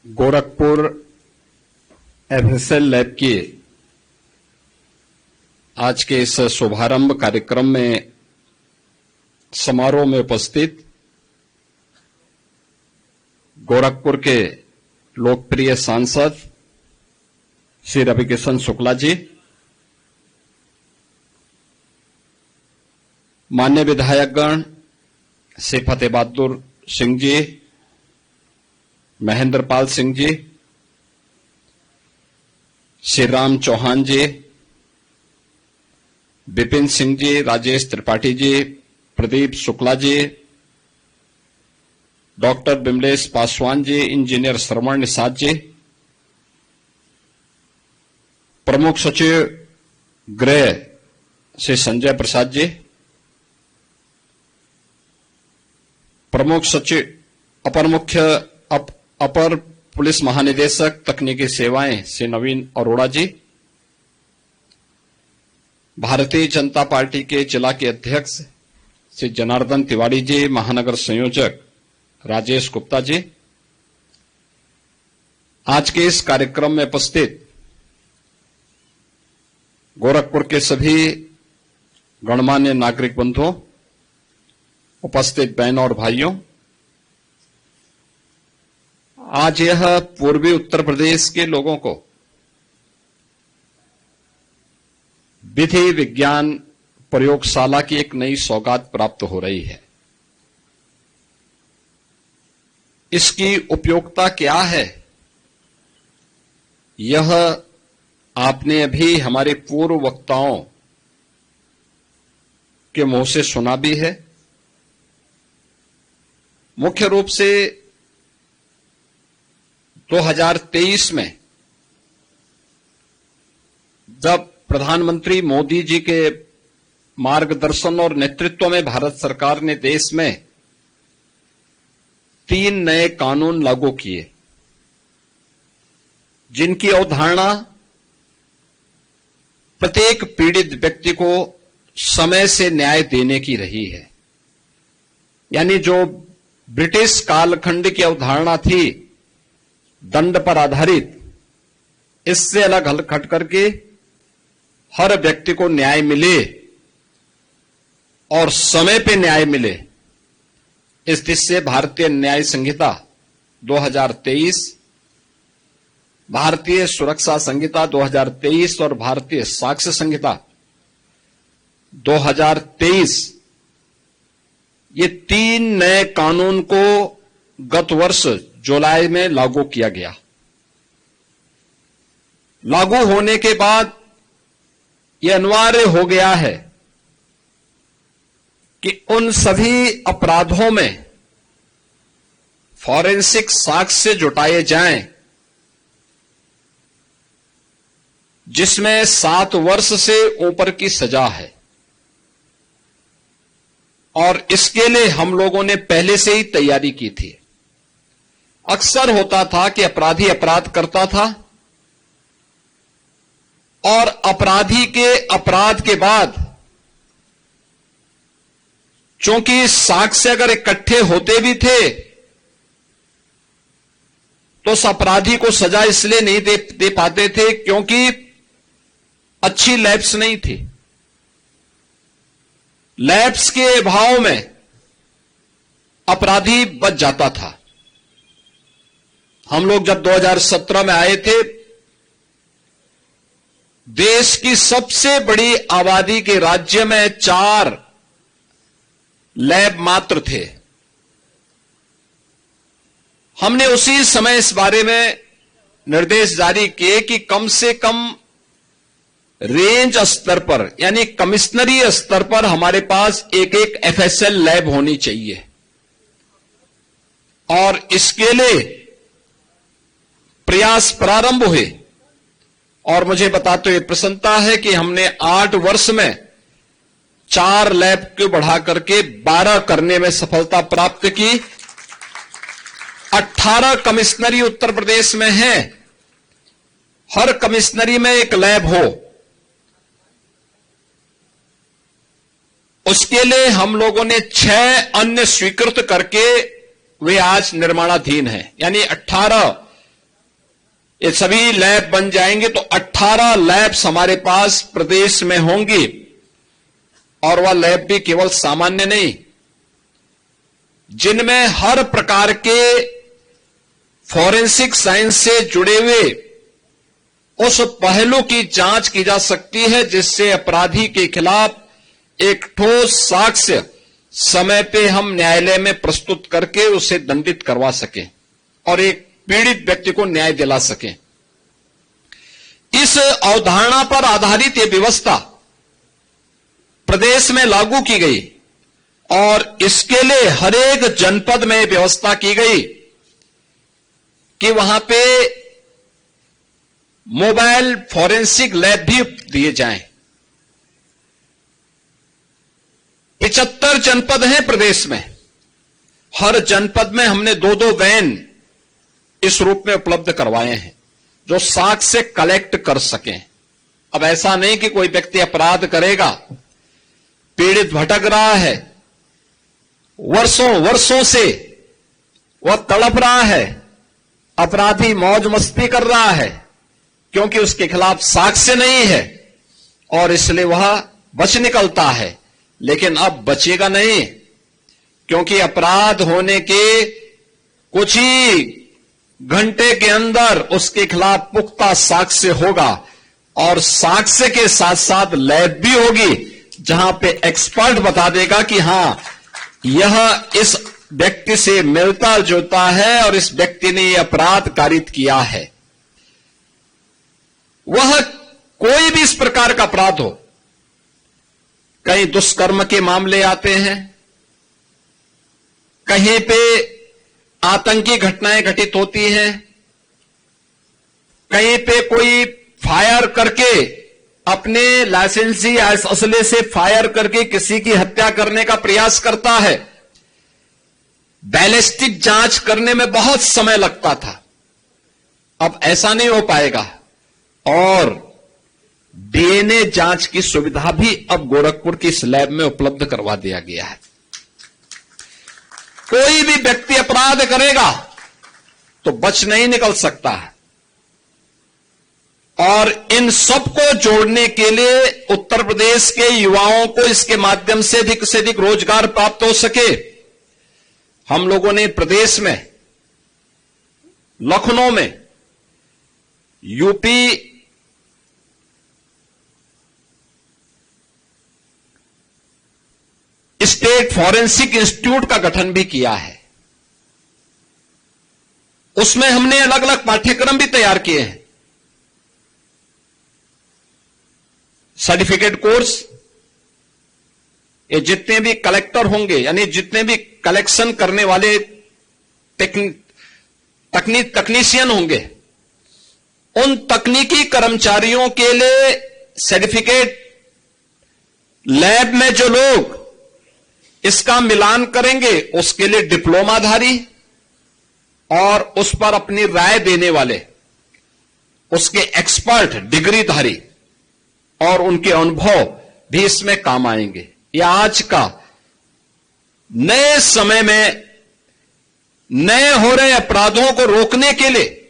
Gorakhpur FSL lab की आज के इस शुभारंभ कार्यक्रम में समारोह में उपस्थित गोरखपुर के लोकप्रिय सांसद श्री रविकिशन शुक्ला जी, मान्य विधायकगण श्री फतेह बहादुर सिंह जी, महेंद्र पाल सिंह जी, श्री राम चौहान जी, विपिन सिंह जी, राजेश त्रिपाठी जी, प्रदीप शुक्ला जी, डॉक्टर बिमलेश पासवान जी, इंजीनियर श्रवण निषाद जी, प्रमुख सचिव गृह श्री संजय प्रसाद जी, प्रमुख सचिव अपर पुलिस महानिदेशक तकनीकी सेवाएं श्री नवीन अरोड़ा जी, भारतीय जनता पार्टी के जिला के अध्यक्ष श्री जनार्दन तिवारी जी, महानगर संयोजक राजेश गुप्ता जी, आज के इस कार्यक्रम में उपस्थित गोरखपुर के सभी गणमान्य नागरिक बंधुओं, उपस्थित बहनों और भाइयों, आज यह पूर्वी उत्तर प्रदेश के लोगों को विधि विज्ञान प्रयोगशाला की एक नई सौगात प्राप्त हो रही है। इसकी उपयोगिता क्या है, यह आपने अभी हमारे पूर्व वक्ताओं के मुंह से सुना भी है। मुख्य रूप से 2023 में जब प्रधानमंत्री मोदी जी के मार्गदर्शन और नेतृत्व में भारत सरकार ने देश में 3 नए कानून लागू किए, जिनकी अवधारणा प्रत्येक पीड़ित व्यक्ति को समय से न्याय देने की रही है। यानी जो ब्रिटिश कालखंड की अवधारणा थी दंड पर आधारित, इससे अलग हट करके हर व्यक्ति को न्याय मिले और समय पे न्याय मिले, इस दृष्टि से भारतीय न्याय संहिता 2023, भारतीय सुरक्षा संहिता 2023 और भारतीय साक्ष्य संहिता 2023, ये 3 नए कानून को गत वर्ष जुलाई में लागू किया गया। लागू होने के बाद यह अनिवार्य हो गया है कि उन सभी अपराधों में फॉरेंसिक साक्ष्य जुटाए जाएं जिसमें 7 वर्ष से ऊपर की सजा है। और इसके लिए हम लोगों ने पहले से ही तैयारी की थी। अक्सर होता था कि अपराधी अपराध करता था और अपराधी के अपराध के बाद चूंकि साक्ष्य अगर इकट्ठे होते भी थे तो उस अपराधी को सजा इसलिए नहीं दे पाते थे क्योंकि अच्छी लैब्स नहीं थी। लैब्स के अभाव में अपराधी बच जाता था। हम लोग जब 2017 में आए थे, देश की सबसे बड़ी आबादी के राज्य में 4 लैब मात्र थे। हमने उसी समय इस बारे में निर्देश जारी किए कि कम से कम रेंज स्तर पर यानी कमिश्नरी स्तर पर हमारे पास एक एफएसएल लैब होनी चाहिए। और इसके लिए प्रयास प्रारंभ हुए और मुझे बताते हुए प्रसन्नता है कि हमने 8 वर्ष में 4 लैब को बढ़ा करके 12 करने में सफलता प्राप्त की। 18 कमिश्नरी उत्तर प्रदेश में हैं, हर कमिश्नरी में एक लैब हो। उसके लिए हम लोगों ने 6 अन्य स्वीकृत करके वे आज निर्माणाधीन हैं। यानी 18 ये सभी लैब बन जाएंगे तो 18 लैब्स हमारे पास प्रदेश में होंगी। और वह लैब भी केवल सामान्य नहीं, जिनमें हर प्रकार के फॉरेंसिक साइंस से जुड़े हुए उस पहलू की जांच की जा सकती है जिससे अपराधी के खिलाफ एक ठोस साक्ष्य समय पे हम न्यायालय में प्रस्तुत करके उसे दंडित करवा सकें और एक पीड़ित व्यक्ति को न्याय दिला सकें। इस अवधारणा पर आधारित यह व्यवस्था प्रदेश में लागू की गई और इसके लिए हर एक जनपद में व्यवस्था की गई कि वहां पे मोबाइल फॉरेंसिक लैब भी दिए जाएं। 75 जनपद हैं प्रदेश में। हर जनपद में हमने 2-2 वैन इस रूप में उपलब्ध करवाए हैं जो साक्ष्य कलेक्ट कर सकें। अब ऐसा नहीं कि कोई व्यक्ति अपराध करेगा, पीड़ित भटक रहा है, वर्षों से वह तड़प रहा है, अपराधी मौज मस्ती कर रहा है क्योंकि उसके खिलाफ साक्ष्य नहीं है और इसलिए वह बच निकलता है। लेकिन अब बचेगा नहीं, क्योंकि अपराध होने के कुछ ही घंटे के अंदर उसके खिलाफ पुख्ता साक्ष्य होगा और साक्ष्य के साथ साथ लैब भी होगी जहां पे एक्सपर्ट बता देगा कि हां यह इस व्यक्ति से मिलता जुलता है और इस व्यक्ति ने यह अपराध कारित किया है। वह कोई भी इस प्रकार का अपराध हो, कहीं दुष्कर्म के मामले आते हैं, कहीं पे आतंकी घटनाएं घटित होती हैं, कहीं पे कोई फायर करके अपने लाइसेंसी असले से फायर करके किसी की हत्या करने का प्रयास करता है। बैलिस्टिक जांच करने में बहुत समय लगता था, अब ऐसा नहीं हो पाएगा और डीएनए जांच की सुविधा भी अब गोरखपुर की इस लैब में उपलब्ध करवा दिया गया है। कोई भी व्यक्ति अपराध करेगा तो बच नहीं निकल सकता है और इन सबको जोड़ने के लिए उत्तर प्रदेश के युवाओं को इसके माध्यम से अधिक रोजगार प्राप्त हो सके, हम लोगों ने प्रदेश में लखनऊ में यूपी स्टेट फॉरेंसिक इंस्टीट्यूट का गठन भी किया है। उसमें हमने अलग अलग पाठ्यक्रम भी तैयार किए हैं, सर्टिफिकेट कोर्स। ये जितने भी कलेक्टर होंगे, यानी जितने भी कलेक्शन करने वाले तकनीशियन होंगे, उन तकनीकी कर्मचारियों के लिए सर्टिफिकेट लैब में जो लोग इसका मिलान करेंगे उसके लिए डिप्लोमाधारी और उस पर अपनी राय देने वाले उसके एक्सपर्ट डिग्रीधारी और उनके अनुभव भी इसमें काम आएंगे। यह आज का नए समय में नए हो रहे अपराधों को रोकने के लिए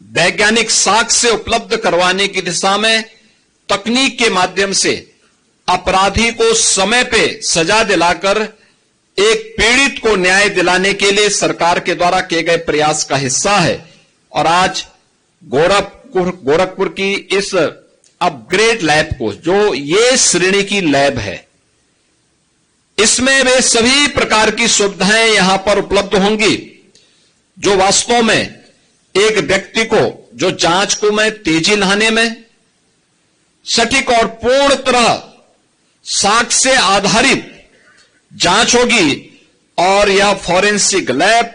वैज्ञानिक साक्ष्य उपलब्ध करवाने की दिशा में तकनीक के माध्यम से अपराधी को समय पे सजा दिलाकर एक पीड़ित को न्याय दिलाने के लिए सरकार के द्वारा किए गए प्रयास का हिस्सा है। और आज गोरखपुर की इस अपग्रेड लैब को, जो ये श्रेणी की लैब है, इसमें वे सभी प्रकार की सुविधाएं यहां पर उपलब्ध होंगी जो वास्तव में एक व्यक्ति को, जो जांच को में तेजी लाने में, सटीक और पूर्ण तरह साक्ष्य आधारित जांच होगी और यह फॉरेंसिक लैब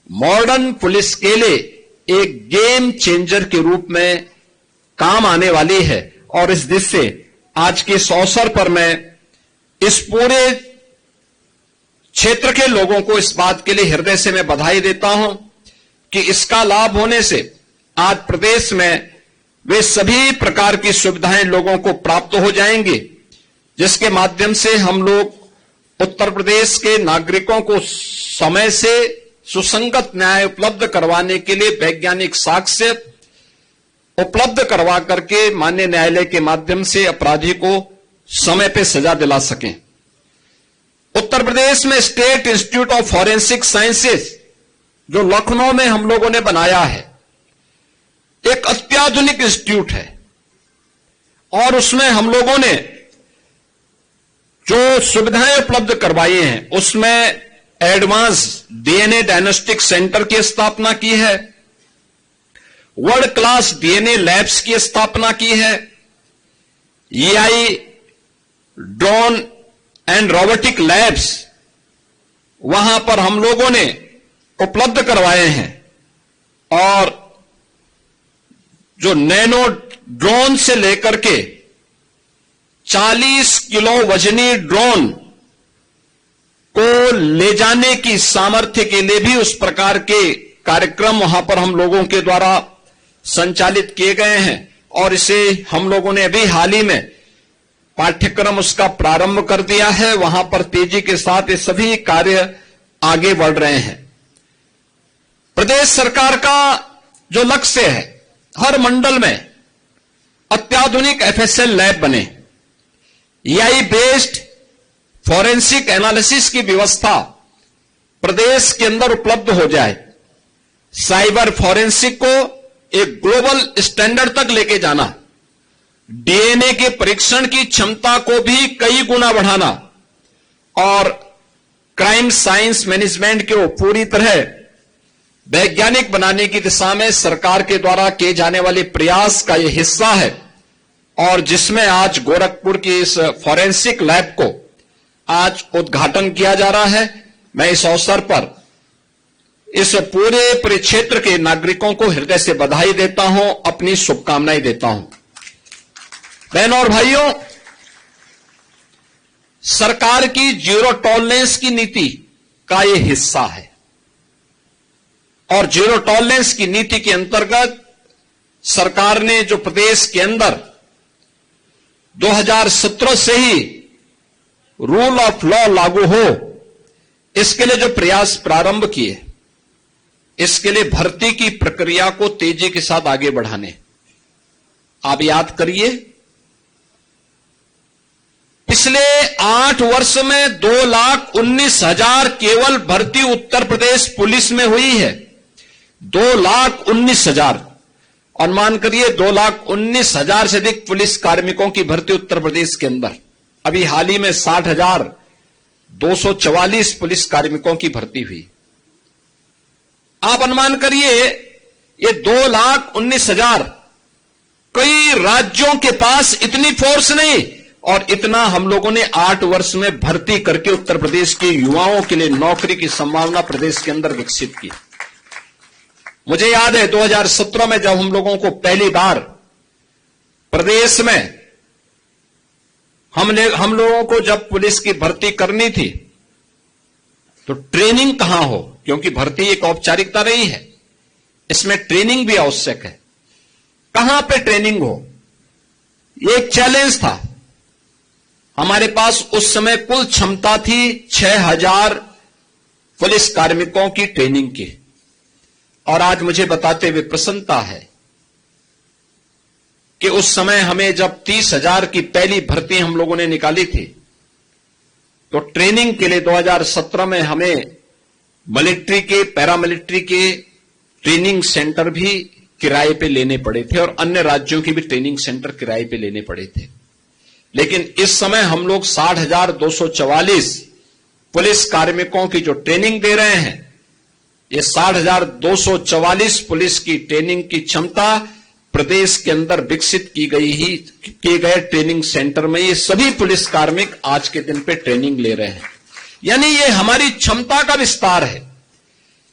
मॉडर्न पुलिस के लिए एक गेम चेंजर के रूप में काम आने वाली है। और इस दृष्टि से आज के इस अवसर पर मैं इस पूरे क्षेत्र के लोगों को इस बात के लिए हृदय से मैं बधाई देता हूं कि इसका लाभ होने से आज प्रदेश में वे सभी प्रकार की सुविधाएं लोगों को प्राप्त हो जाएंगी, जिसके माध्यम से हम लोग उत्तर प्रदेश के नागरिकों को समय से सुसंगत न्याय उपलब्ध करवाने के लिए वैज्ञानिक साक्ष्य उपलब्ध करवा करके माननीय न्यायालय के माध्यम से अपराधी को समय पे सजा दिला सकें। उत्तर प्रदेश में state institute of forensic sciences जो लखनऊ में हम लोगों ने बनाया है, एक अत्याधुनिक इंस्टीट्यूट है और उसमें हम लोगों ने जो सुविधाएं उपलब्ध करवाई हैं उसमें एडवांस डीएनए डायग्नोस्टिक सेंटर की स्थापना की है, वर्ल्ड क्लास डीएनए लैब्स की स्थापना की है, AI drone and robotic labs वहां पर हम लोगों ने उपलब्ध करवाए हैं और जो नैनो ड्रोन से लेकर के 40 किलो वजनी ड्रोन को ले जाने की सामर्थ्य के लिए भी उस प्रकार के कार्यक्रम वहां पर हम लोगों के द्वारा संचालित किए गए हैं और इसे हम लोगों ने अभी हाल ही में पाठ्यक्रम उसका प्रारंभ कर दिया है। वहां पर तेजी के साथ ये सभी कार्य आगे बढ़ रहे हैं। प्रदेश सरकार का जो लक्ष्य है, हर मंडल में अत्याधुनिक एफएसएल लैब बने, एआई बेस्ड फॉरेंसिक एनालिसिस की व्यवस्था प्रदेश के अंदर उपलब्ध हो जाए, साइबर फॉरेंसिक को एक ग्लोबल स्टैंडर्ड तक लेके जाना, डीएनए के परीक्षण की क्षमता को भी कई गुना बढ़ाना और क्राइम साइंस मैनेजमेंट को पूरी तरह वैज्ञानिक बनाने की दिशा में सरकार के द्वारा किए जाने वाले प्रयास का यह हिस्सा है और जिसमें आज गोरखपुर की इस फॉरेंसिक लैब को आज उद्घाटन किया जा रहा है। मैं इस अवसर पर इस पूरे परिक्षेत्र के नागरिकों को हृदय से बधाई देता हूं, अपनी शुभकामनाएं देता हूं। बहनों और भाइयों, सरकार की जीरो टॉलरेंस की नीति का यह हिस्सा है और जीरो टॉलरेंस की नीति के अंतर्गत सरकार ने जो प्रदेश के अंदर 2017 से ही रूल ऑफ लॉ लागू हो, इसके लिए जो प्रयास प्रारंभ किए, इसके लिए भर्ती की प्रक्रिया को तेजी के साथ आगे बढ़ाने। आप याद करिए, पिछले 8 वर्ष में 2,19,000 केवल भर्ती उत्तर प्रदेश पुलिस में हुई है। 2,19,000 और मान करिए 2,19,000 से अधिक पुलिस कार्मिकों की भर्ती उत्तर प्रदेश के अंदर। अभी हाल ही में 60,244 पुलिस कार्मिकों की भर्ती हुई। आप अनुमान करिए, ये 2,19,000, कई राज्यों के पास इतनी फोर्स नहीं और इतना हम लोगों ने 8 वर्ष में भर्ती करके उत्तर प्रदेश के युवाओं के लिए नौकरी की संभावना प्रदेश के अंदर विकसित की। मुझे याद है 2017 में जब हम लोगों को पहली बार प्रदेश में हम लोगों को जब पुलिस की भर्ती करनी थी तो ट्रेनिंग कहां हो, क्योंकि भर्ती एक औपचारिकता रही है, इसमें ट्रेनिंग भी आवश्यक है। कहां पे ट्रेनिंग हो, ये एक चैलेंज था। हमारे पास उस समय कुल क्षमता थी 6,000 पुलिस कार्मिकों की ट्रेनिंग की और आज मुझे बताते हुए प्रसन्नता है कि उस समय हमें जब 30,000 की पहली भर्ती हम लोगों ने निकाली थी तो ट्रेनिंग के लिए 2017 में हमें मिलिट्री के, पैरामिलिट्री के ट्रेनिंग सेंटर भी किराए पे लेने पड़े थे और अन्य राज्यों के भी ट्रेनिंग सेंटर किराए पे लेने पड़े थे। लेकिन इस समय हम लोग 60,244 पुलिस कार्मिकों की जो ट्रेनिंग दे रहे हैं, ये 60,244 पुलिस की ट्रेनिंग की क्षमता प्रदेश के अंदर विकसित किए गए ट्रेनिंग सेंटर में ये सभी पुलिस कार्मिक आज के दिन पे ट्रेनिंग ले रहे हैं। यानी ये हमारी क्षमता का विस्तार है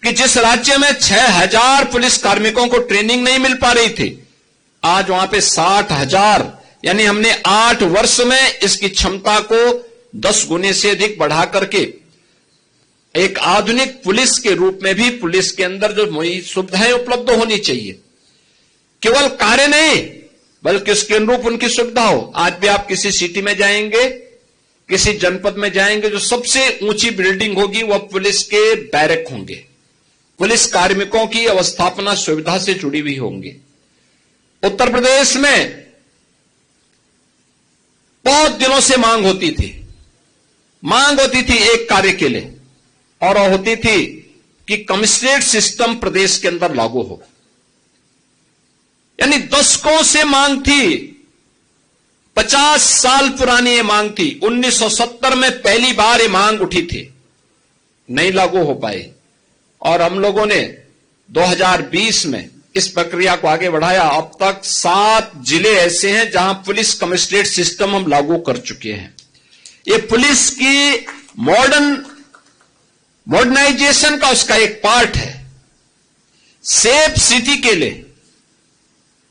कि जिस राज्य में 6,000 पुलिस कार्मिकों को ट्रेनिंग नहीं मिल पा रही थी, आज वहां पे 60,000, यानी हमने 8 वर्ष में इसकी क्षमता को 10 गुने से अधिक बढ़ा करके एक आधुनिक पुलिस के रूप में भी पुलिस के अंदर जो सुविधाएं उपलब्ध होनी चाहिए, केवल कार्य नहीं बल्कि उसके अनुरूप उनकी सुविधा हो। आज भी आप किसी सिटी में जाएंगे, किसी जनपद में जाएंगे, जो सबसे ऊंची बिल्डिंग होगी वह पुलिस के बैरक होंगे, पुलिस कार्मिकों की अवस्थापना सुविधा से जुड़ी हुई होंगी। उत्तर प्रदेश में बहुत दिनों से मांग होती थी एक कार्य के लिए, और होती थी कि कमिश्नरेट सिस्टम प्रदेश के अंदर लागू हो। यानी दशकों से मांग थी, 50 साल पुरानी ये मांग थी। 1970 में पहली बार ये मांग उठी थी, नहीं लागू हो पाई, और हम लोगों ने 2020 में इस प्रक्रिया को आगे बढ़ाया। अब तक 7 जिले ऐसे हैं जहां पुलिस कमिश्नरेट सिस्टम हम लागू कर चुके हैं। ये पुलिस की मॉडर्नाइजेशन का उसका एक पार्ट है। सेफ सिटी के लिए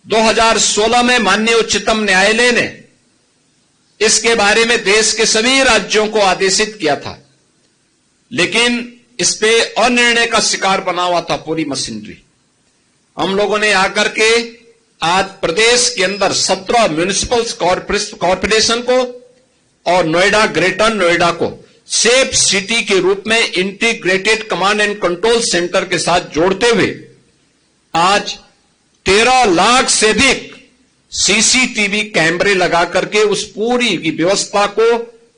2016 में माननीय उच्चतम न्यायालय ने इसके बारे में देश के सभी राज्यों को आदेशित किया था, लेकिन इस पे अनिर्णय का शिकार बना हुआ था पूरी मशीनरी। हम लोगों ने आकर के आज प्रदेश के अंदर 17 म्युनिसिपल कॉर्पोरेशन को और नोएडा, ग्रेटर नोएडा को सेफ सिटी के रूप में integrated command and control centre के साथ जोड़ते हुए आज 13 लाख से अधिक सीसीटीवी कैमरे लगा करके उस पूरी की व्यवस्था को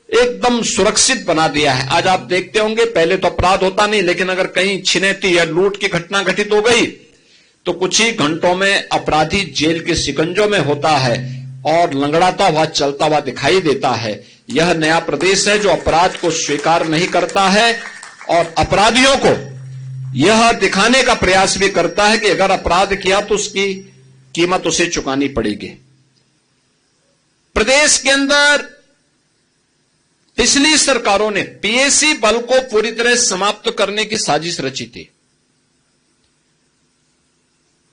एकदम सुरक्षित बना दिया है। आज आप देखते होंगे, पहले तो अपराध होता नहीं, लेकिन अगर कहीं छिनैती या लूट की घटना घटित हो गई तो कुछ ही घंटों में अपराधी जेल के शिकंजों में होता है और लंगड़ाता हुआ चलता हुआ दिखाई देता है। यह नया प्रदेश है जो अपराध को स्वीकार नहीं करता है और अपराधियों को यह दिखाने का प्रयास भी करता है कि अगर अपराध किया तो उसकी कीमत उसे चुकानी पड़ेगी। प्रदेश के अंदर पिछली सरकारों ने पीएसी बल को पूरी तरह समाप्त करने की साजिश रची थी।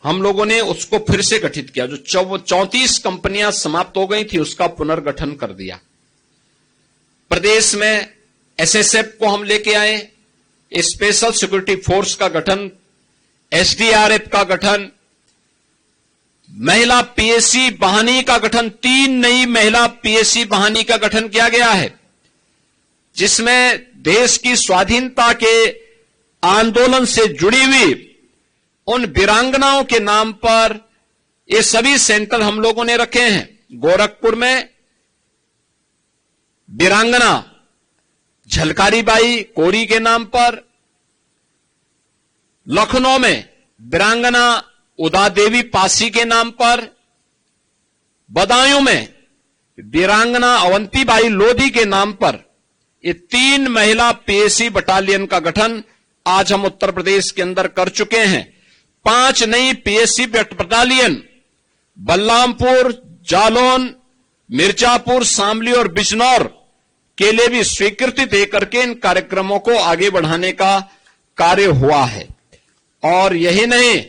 हम लोगों ने उसको फिर से गठित किया। जो 34 कंपनियां समाप्त हो गई थी उसका पुनर्गठन कर दिया। प्रदेश में एसएसएफ को हम लेके आए, स्पेशल सिक्योरिटी फोर्स का गठन, एसडीआरएफ का गठन, महिला पीएसी बहानी का गठन, 3 नई महिला पीएसी बहानी का गठन किया गया है, जिसमें देश की स्वाधीनता के आंदोलन से जुड़ी हुई उन वीरांगनाओं के नाम पर ये सभी सेंटर हम लोगों ने रखे हैं। गोरखपुर में वीरांगना झलकारी बाई कोरी के नाम पर, लखनऊ में वीरांगना उदा देवी पासी के नाम पर, बदायूं में वीरांगना अवंती बाई लोधी के नाम पर ये 3 महिला पीएसी बटालियन का गठन आज हम उत्तर प्रदेश के अंदर कर चुके हैं। 5 नई पीएसी बटालियन बलरामपुर, जालौन, मिर्जापुर, शामली और बिजनौर के लिए भी स्वीकृति देकर के इन कार्यक्रमों को आगे बढ़ाने का कार्य हुआ है। और यही नहीं,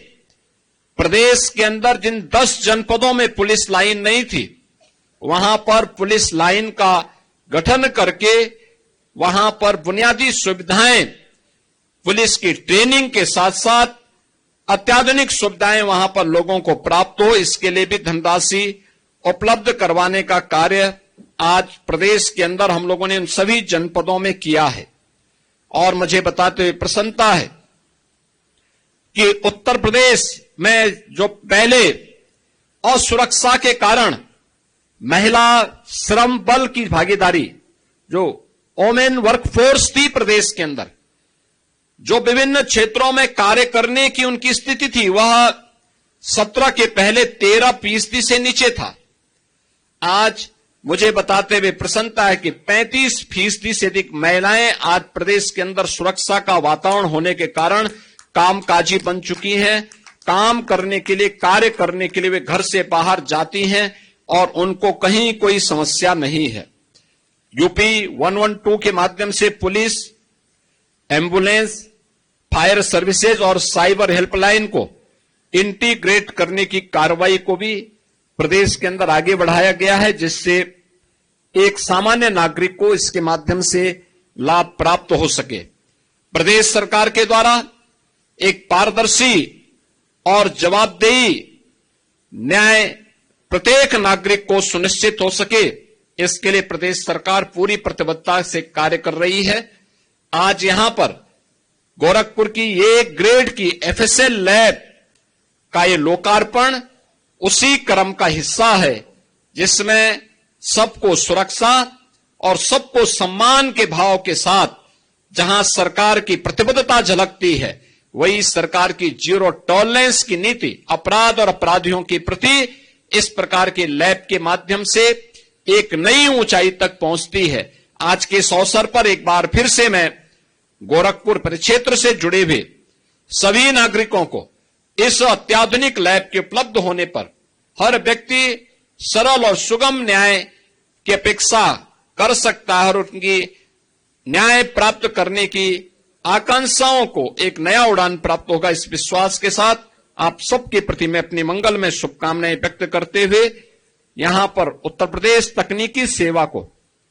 प्रदेश के अंदर जिन 10 जनपदों में पुलिस लाइन नहीं थी वहां पर पुलिस लाइन का गठन करके वहां पर बुनियादी सुविधाएं, पुलिस की ट्रेनिंग के साथ साथ अत्याधुनिक सुविधाएं वहां पर लोगों को प्राप्त हो, इसके लिए भी धनराशि उपलब्ध करवाने का कार्य आज प्रदेश के अंदर हम लोगों ने उन सभी जनपदों में किया है। और मुझे बताते हुए प्रसन्नता है कि उत्तर प्रदेश में जो पहले असुरक्षा के कारण महिला श्रम बल की भागीदारी, जो वोमेन वर्कफोर्स थी प्रदेश के अंदर, जो विभिन्न क्षेत्रों में कार्य करने की उनकी स्थिति थी, वह 17 के पहले 13% से नीचे था। आज मुझे बताते हुए प्रसन्नता है कि 35% से अधिक महिलाएं आज प्रदेश के अंदर सुरक्षा का वातावरण होने के कारण कामकाजी बन चुकी हैं। काम करने के लिए, कार्य करने के लिए वे घर से बाहर जाती हैं और उनको कहीं कोई समस्या नहीं है। यूपी 112 के माध्यम से पुलिस, एम्बुलेंस, फायर सर्विसेज और साइबर हेल्पलाइन को इंटीग्रेट करने की कार्रवाई को भी प्रदेश के अंदर आगे बढ़ाया गया है, जिससे एक सामान्य नागरिक को इसके माध्यम से लाभ प्राप्त हो सके। प्रदेश सरकार के द्वारा एक पारदर्शी और जवाबदेही न्याय प्रत्येक नागरिक को सुनिश्चित हो सके, इसके लिए प्रदेश सरकार पूरी प्रतिबद्धता से कार्य कर रही है। आज यहां पर गोरखपुर की ए ग्रेड की FSL लैब का ये लोकार्पण उसी क्रम का हिस्सा है जिसमें सबको सुरक्षा और सबको सम्मान के भाव के साथ जहां सरकार की प्रतिबद्धता झलकती है, वही सरकार की जीरो टॉलरेंस की नीति अपराध और अपराधियों के प्रति इस प्रकार के लैब के माध्यम से एक नई ऊंचाई तक पहुंचती है। आज के इस अवसर पर एक बार फिर से मैं गोरखपुर परिक्षेत्र से जुड़े हुए सभी नागरिकों को इस अत्याधुनिक लैब के उपलब्ध होने पर हर व्यक्ति सरल और सुगम न्याय की अपेक्षा कर सकता है और उनकी न्याय प्राप्त करने की आकांक्षाओं को एक नया उड़ान प्राप्त होगा। इस विश्वास के साथ आप सबके प्रति मैं अपनी मंगल में शुभकामनाएं व्यक्त करते हुए यहां पर उत्तर प्रदेश तकनीकी सेवा को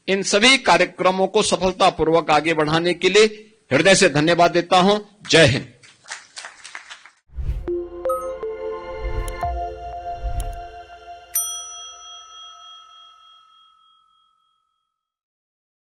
इन सभी कार्यक्रमों को सफलतापूर्वक आगे बढ़ाने के लिए हृदय से धन्यवाद देता हूं। जय हिंद।